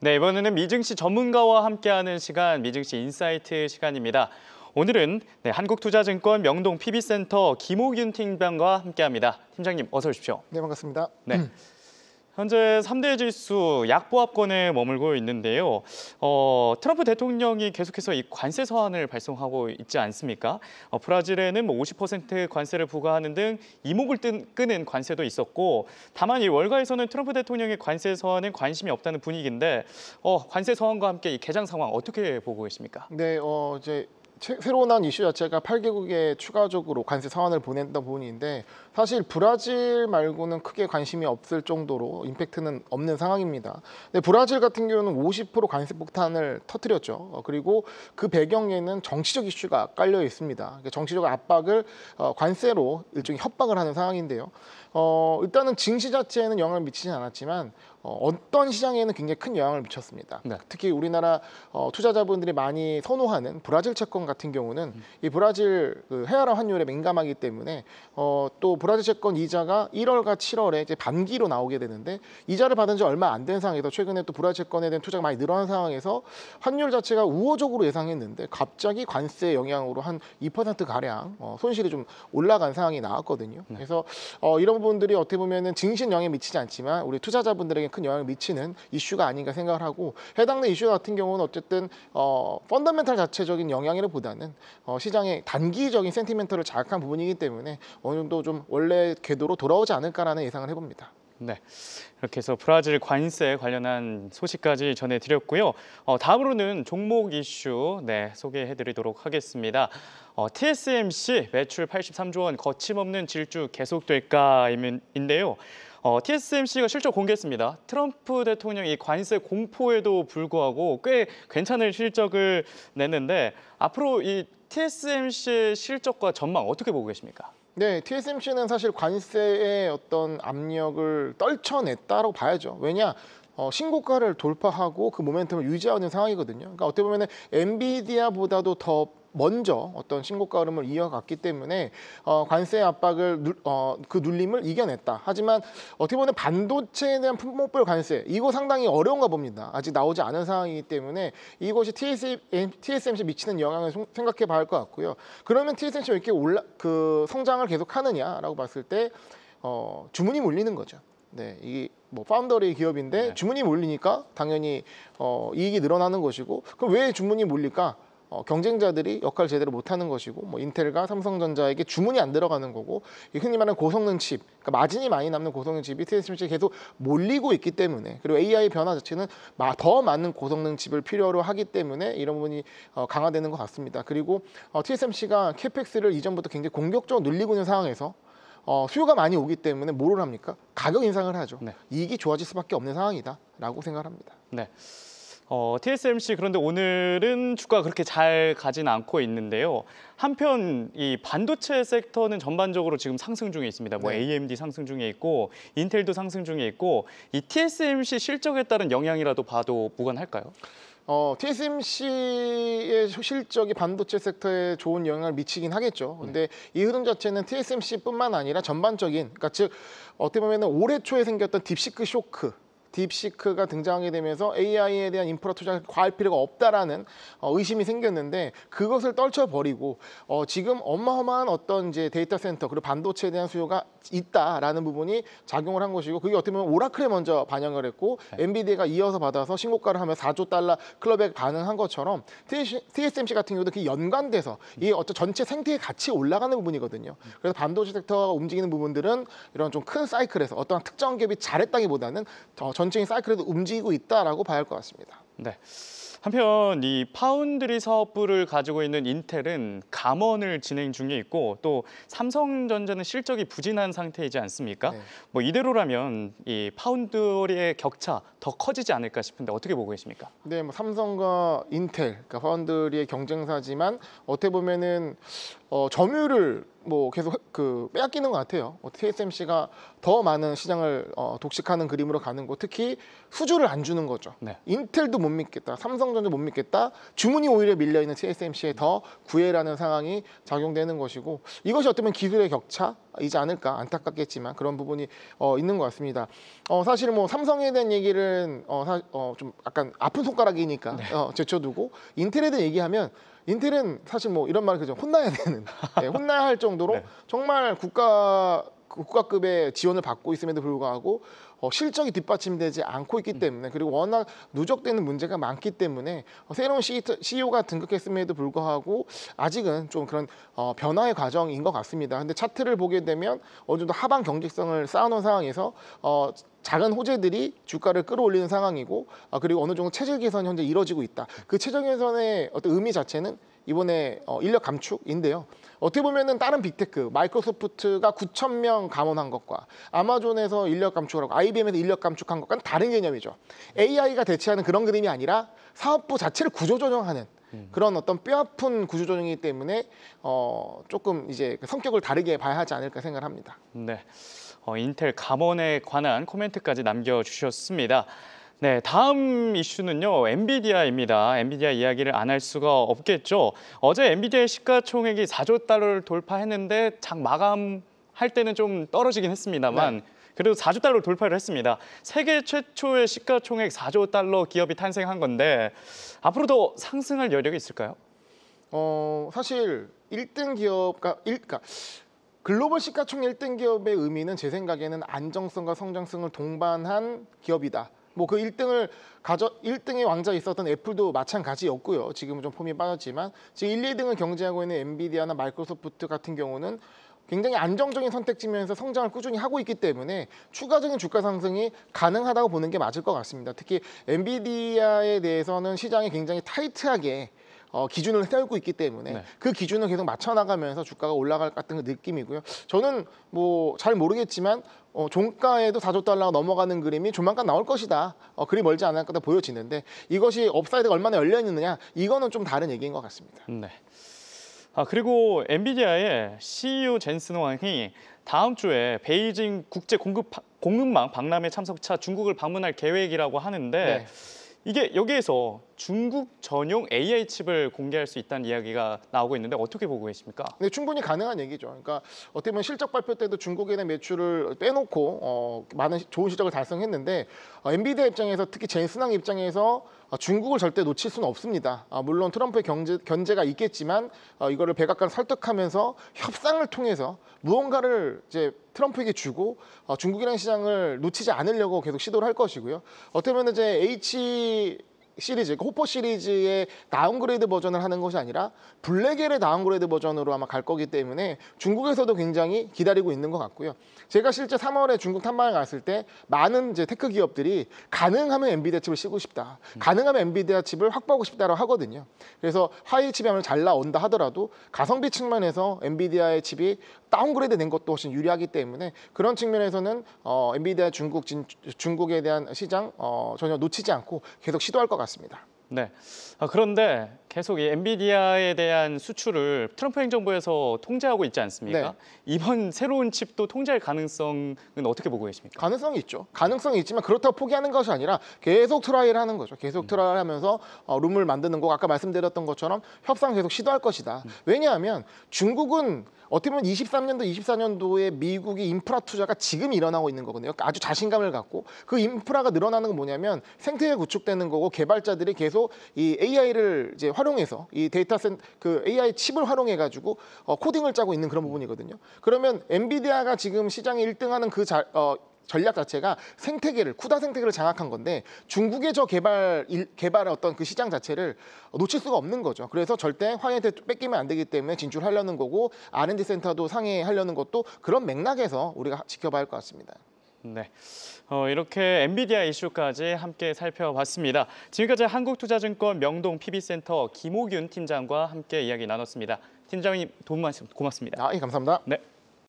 네, 이번에는 미증시 전문가와 함께하는 시간, 미증시 인사이트 시간입니다. 오늘은 한국투자증권 명동 PB센터 김호균 팀장과 함께합니다. 팀장님, 어서 오십시오. 네, 반갑습니다. 네. 현재 3대 지수 약보합권에 머물고 있는데요. 트럼프 대통령이 계속해서 이 관세 서한을 발송하고 있지 않습니까? 브라질에는 50% 관세를 부과하는 등 이목을 끄는 관세도 있었고, 다만 이 월가에서는 트럼프 대통령의 관세 서한에 관심이 없다는 분위기인데, 관세 서한과 함께 이 개장 상황 어떻게 보고 계십니까? 네, 이제 새로 나온 이슈 자체가 8개국에 추가적으로 관세 서한을 보낸다 부분인데 사실 브라질 말고는 크게 관심이 없을 정도로 임팩트는 없는 상황입니다. 근데 브라질 같은 경우는 50% 관세 폭탄을 터뜨렸죠. 그리고 그 배경에는 정치적 이슈가 깔려 있습니다. 그러니까 정치적 압박을 관세로 일종의 협박을 하는 상황인데요. 일단은 증시 자체에는 영향을 미치진 않았지만 어떤 시장에는 굉장히 큰 영향을 미쳤습니다. 네. 특히 우리나라 투자자분들이 많이 선호하는 브라질 채권 같은 경우는 이 브라질 헤아라 환율에 민감하기 때문에 또 브라질 채권 이자가 1월과 7월에 이제 반기로 나오게 되는데 이자를 받은 지 얼마 안 된 상황에서 최근에 또 브라질 채권에 대한 투자가 많이 늘어난 상황에서 환율 자체가 우호적으로 예상했는데 갑자기 관세 영향으로 한 2% 가량 손실이 좀 올라간 상황이 나왔거든요. 네. 그래서 이런 부분들이 어떻게 보면은 증시에 영향을 미치지 않지만 우리 투자자분들에게 큰 영향을 미치는 이슈가 아닌가 생각을 하고 해당된 이슈 같은 경우는 어쨌든 펀더멘탈 자체적인 영향이라보다는 시장의 단기적인 센티멘트를 자극한 부분이기 때문에 어느 정도 좀 원래 궤도로 돌아오지 않을까라는 예상을 해봅니다. 네, 이렇게 해서 브라질 관세 관련한 소식까지 전해드렸고요. 다음으로는 종목 이슈 소개해드리도록 하겠습니다. TSMC 매출 83조 원 거침없는 질주 계속될까인데요. TSMC가 실적 공개했습니다. 트럼프 대통령이 관세 공포에도 불구하고 꽤 괜찮은 실적을 냈는데 앞으로 이 TSMC의 실적과 전망 어떻게 보고 계십니까? 네, TSMC는 사실 관세의 어떤 압력을 떨쳐냈다고 봐야죠. 왜냐? 신고가를 돌파하고 그 모멘텀을 유지하는 상황이거든요. 그러니까 어떻게 보면 엔비디아보다도 더 먼저 어떤 신고가 흐름을 이어갔기 때문에 관세 압박을 그 눌림을 이겨냈다. 하지만 어떻게 보면 반도체에 대한 품목별 관세 이거 상당히 어려운가 봅니다. 아직 나오지 않은 상황이기 때문에 이것이 TSMC에 미치는 영향을 생각해 봐야 할 것 같고요. 그러면 TSMC가 왜 이렇게 성장을 계속하느냐라고 봤을 때 주문이 몰리는 거죠. 네, 이게 뭐 파운더리 기업인데 네. 주문이 몰리니까 당연히 이익이 늘어나는 것이고 그럼 왜 주문이 몰릴까? 경쟁자들이 역할을 제대로 못하는 것이고 뭐 인텔과 삼성전자에게 주문이 안 들어가는 거고 흔히 말하는 고성능 칩, 그러니까 마진이 많이 남는 고성능 칩이 TSMC에 계속 몰리고 있기 때문에 그리고 AI 변화 자체는 더 많은 고성능 칩을 필요로 하기 때문에 이런 부분이 강화되는 것 같습니다. 그리고 TSMC가 캐펙스를 이전부터 굉장히 공격적으로 늘리고 있는 상황에서 수요가 많이 오기 때문에 뭐를 합니까? 가격 인상을 하죠. 네. 이익이 좋아질 수밖에 없는 상황이다라고 생각을 합니다. 네. TSMC 그런데 오늘은 주가가 그렇게 잘 가진 않고 있는데요. 한편 이 반도체 섹터는 전반적으로 지금 상승 중에 있습니다. 뭐 네. AMD 상승 중에 있고 인텔도 상승 중에 있고 이 TSMC 실적에 따른 영향이라도 봐도 무관할까요? TSMC의 실적이 반도체 섹터에 좋은 영향을 미치긴 하겠죠. 근데 이 흐름 자체는 TSMC뿐만 아니라 전반적인, 그러니까 즉 어떻게 보면 올해 초에 생겼던 딥시크 쇼크, 딥시크가 등장하게 되면서 AI에 대한 인프라 투자를 과할 필요가 없다라는 의심이 생겼는데 그것을 떨쳐버리고 지금 어마어마한 어떤 이제 데이터 센터 그리고 반도체에 대한 수요가 있다라는 부분이 작용을 한 것이고 그게 어떻게 보면 오라클에 먼저 반영을 했고 엔비디아가 이어서 받아서 신고가를 하며 4조 달러 클럽에 반응한 것처럼 TSMC 같은 경우도 그 연관돼서 이 어떤 전체 생태계 같이 올라가는 부분이거든요. 그래서 반도체 섹터가 움직이는 부분들은 이런 좀 큰 사이클에서 어떤 특정 기업이 잘했다기보다는 전체적인 사이클에도 움직이고 있다라고 봐야 할 것 같습니다. 네. 한편 이 파운드리 사업부를 가지고 있는 인텔은 감원을 진행 중에 있고 또 삼성전자는 실적이 부진한 상태이지 않습니까? 네. 뭐 이대로라면 이 파운드리의 격차 더 커지지 않을까 싶은데 어떻게 보고 계십니까? 네, 뭐 삼성과 인텔, 그러니까 파운드리의 경쟁사지만 어떻게 보면은 점유율을 뭐 계속 빼앗기는 것 같아요. TSMC가 더 많은 시장을 독식하는 그림으로 가는 거, 특히 수주를 안 주는 거죠. 네. 인텔도 못 믿겠다, 삼성전자 못 믿겠다, 주문이 오히려 밀려 있는 TSMC에 더 구애라는 상황이 작용되는 것이고, 이것이 어쩌면 기술의 격차이지 않을까, 안타깝겠지만 그런 부분이 있는 것 같습니다. 사실 뭐 삼성에 대한 얘기를 좀 약간 아픈 손가락이니까 제쳐두고 인텔에 대한 얘기하면, 인텔은 사실 뭐 이런 말 그죠, 혼나야 되는, 혼나야 할 정도로 네. 정말 국가급의 지원을 받고 있음에도 불구하고 실적이 뒷받침되지 않고 있기 때문에, 그리고 워낙 누적되는 문제가 많기 때문에 새로운 CEO가 등극했음에도 불구하고 아직은 좀 그런 변화의 과정인 것 같습니다. 근데 차트를 보게 되면 어느 정도 하방 경직성을 쌓아놓은 상황에서 작은 호재들이 주가를 끌어올리는 상황이고, 그리고 어느 정도 체질 개선이 현재 이루어지고 있다. 그 체질 개선의 어떤 의미 자체는 이번에 인력 감축인데요. 어떻게 보면은 다른 빅테크, 마이크로소프트가 9,000명 감원한 것과 아마존에서 인력 감축을 하고 IBM에서 인력 감축한 것과는 다른 개념이죠. AI가 대체하는 그런 그림이 아니라 사업부 자체를 구조조정하는 그런 어떤 뼈아픈 구조조정이기 때문에 조금 이제 성격을 다르게 봐야 하지 않을까 생각을 합니다. 네. 인텔 감원에 관한 코멘트까지 남겨주셨습니다. 네, 다음 이슈는요, 엔비디아입니다. 엔비디아 이야기를 안 할 수가 없겠죠. 어제 엔비디아의 시가총액이 4조 달러를 돌파했는데 장 마감할 때는 좀 떨어지긴 했습니다만 그래도 4조 달러 돌파를 했습니다. 세계 최초의 시가총액 4조 달러 기업이 탄생한 건데 앞으로도 상승할 여력이 있을까요? 사실 1등 기업가 글로벌 시가총액 1등 기업의 의미는 제 생각에는 안정성과 성장성을 동반한 기업이다. 뭐 그 1등의 왕자에 있었던 애플도 마찬가지였고요. 지금은 좀 폼이 빠졌지만 지금 1, 2등을 경쟁하고 있는 엔비디아나 마이크로소프트 같은 경우는 굉장히 안정적인 선택지면서 성장을 꾸준히 하고 있기 때문에 추가적인 주가 상승이 가능하다고 보는 게 맞을 것 같습니다. 특히 엔비디아에 대해서는 시장이 굉장히 타이트하게 기준을 세우고 있기 때문에 그 기준을 계속 맞춰나가면서 주가가 올라갈 것 같은 그 느낌이고요. 저는 뭐 잘 모르겠지만 종가에도 4조 달러가 넘어가는 그림이 조만간 나올 것이다. 그리 멀지 않을 거다 보여지는데, 이것이 업사이드가 얼마나 열려 있느냐, 이거는 좀 다른 얘기인 것 같습니다. 네. 그리고 엔비디아의 CEO 젠슨 왕이 다음 주에 베이징 국제 공급망 박람회 참석차 중국을 방문할 계획이라고 하는데 이게 여기에서 중국 전용 AI 칩을 공개할 수 있다는 이야기가 나오고 있는데 어떻게 보고 계십니까? 네, 충분히 가능한 얘기죠. 그러니까 어떻게 보면 실적 발표 때도 중국에 대한 매출을 빼놓고 많은 좋은 실적을 달성했는데, 엔비디아 입장에서 특히 젠슨왕 입장에서 중국을 절대 놓칠 수는 없습니다. 물론 트럼프의 견제가 있겠지만 이거를 백악관 설득하면서 협상을 통해서 무언가를 이제 트럼프에게 주고 중국이라는 시장을 놓치지 않으려고 계속 시도를 할 것이고요. 어떻게 보면 이제 H 시리즈, 호퍼 시리즈의 다운그레이드 버전을 하는 것이 아니라 블랙엘의 다운그레이드 버전으로 아마 갈 거기 때문에 중국에서도 굉장히 기다리고 있는 것 같고요. 제가 실제 3월에 중국 탐방을 갔을 때 많은 이제 테크 기업들이 가능하면 엔비디아 칩을 쓰고 싶다, 가능하면 엔비디아 칩을 확보하고 싶다라고 하거든요. 그래서 화웨이 칩이 아무래도 잘 나온다 하더라도 가성비 측면에서 엔비디아의 칩이 다운그레이드 된 것도 훨씬 유리하기 때문에 그런 측면에서는 엔비디아 중국에 대한 시장 전혀 놓치지 않고 계속 시도할 것 같습니다. 네. 그런데 계속 이 엔비디아에 대한 수출을 트럼프 행정부에서 통제하고 있지 않습니까? 이번 새로운 칩도 통제할 가능성은 어떻게 보고 계십니까? 가능성이 있죠. 가능성이 있지만 그렇다고 포기하는 것이 아니라 계속 트라이를 하는 거죠. 계속 트라이를 하면서 룸을 만드는 거, 아까 말씀드렸던 것처럼 협상 계속 시도할 것이다. 왜냐하면 중국은 어떻게 보면 23년도, 24년도에 미국이 인프라 투자가 지금 일어나고 있는 거거든요. 아주 자신감을 갖고 그 인프라가 늘어나는 건 뭐냐면 생태계 구축되는 거고, 개발자들이 계속 이 AI를 이제 활용해서 이 그 AI 칩을 활용해 가지고 코딩을 짜고 있는 그런 부분이거든요. 그러면 엔비디아가 지금 시장에 1등하는 그 전략 자체가 생태계를, 쿠다 생태계를 장악한 건데, 중국의 저 개발의 어떤 그 시장 자체를 놓칠 수가 없는 거죠. 그래서 절대 화웨이한테 뺏기면 안 되기 때문에 진출하려는 거고, R&D 센터도 상해하려는 것도 그런 맥락에서 우리가 지켜봐야 할 것 같습니다. 네, 이렇게 엔비디아 이슈까지 함께 살펴봤습니다. 지금까지 한국투자증권 명동 PB센터 김호균 팀장과 함께 이야기 나눴습니다. 팀장님 도움 말씀 고맙습니다. 예, 감사합니다. 네.